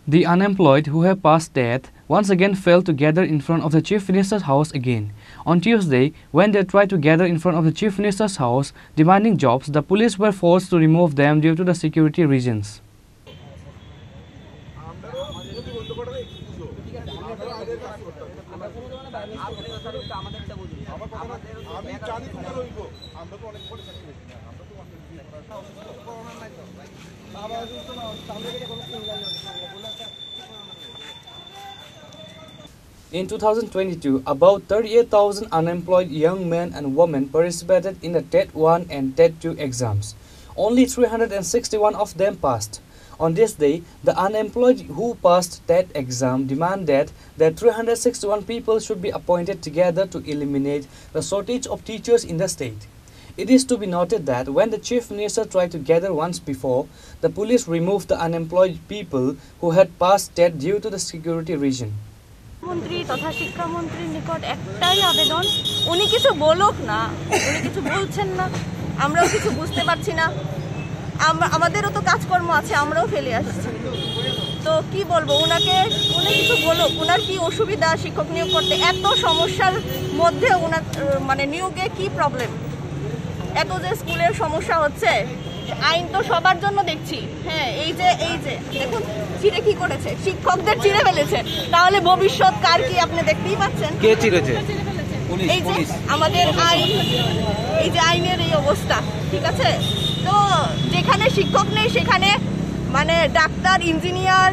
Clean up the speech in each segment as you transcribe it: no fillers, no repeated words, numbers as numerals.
The unemployed who have passed death once again failed to gather in front of the Chief Minister's house again. On Tuesday, when they tried to gather in front of the Chief Minister's house demanding jobs, the police were forced to remove them due to the security reasons. In 2022, about 38,000 unemployed young men and women participated in the TET 1 and TET 2 exams. Only 361 of them passed. On this day, the unemployed who passed TET exam demand that 361 people should be appointed together to eliminate the shortage of teachers in the state. It is to be noted that when the Chief Minister tried to gather once before, the police removed the unemployed people who had passed TET due to the security reason. মন্ত্রী তথা শিক্ষামন্ত্রীর নিকট একটাই আবেদন, উনি কিছু বলুক না, উনি কিছু বলছেন না, আমরাও কিছু বুঝতে পারছি না, আমাদেরও তো কাজকর্ম আছে, আমরাও ফেলে আসছি। তো কি বলবো, উনি কিছু বলুক, ওনার কি অসুবিধা শিক্ষক নিয়োগ করতে, এত সমস্যার মধ্যে ওনার মানে নিয়োগে কি প্রবলেম, এত যে স্কুলের সমস্যা হচ্ছে, আইন তো সবার জন্য দেখছি। হ্যাঁ, এই যে দেখুন চিড়ে কি করেছে, শিক্ষকদের চিড়ে ফেলেছে, তাহলে ভবিষ্যৎ কার কি আপনি দেখতেই পাচ্ছেন। কে চিড়েছে? এই যে আমাদের আইন, এই যে আইনের এই অবস্থা, ঠিক আছে। তো যেখানে শিক্ষক নেই সেখানে মানে ডাক্তার, ইঞ্জিনিয়ার,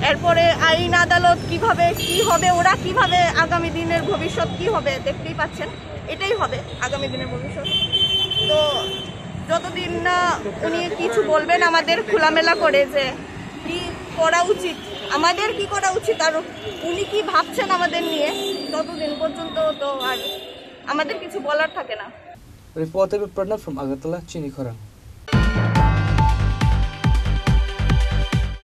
এরপরে আইন আদালত কিভাবে কি হবে, ওরা কিভাবে আগামী দিনের ভবিষ্যৎ কি হবে দেখতেই পাচ্ছেন, এটাই হবে আগামী দিনের ভবিষ্যৎ। তো যতদিন না উনি কিছু বলবেন আমাদের খোলামেলা করে যে কি করা উচিত, আমাদের কি করা উচিত, আর উনি কি ভাবছেন আমাদের নিয়ে, ততদিন পর্যন্ত তো আর আমাদের কিছু বলার থাকে না। Reported by Pranav from Agartala, Chini Khorang.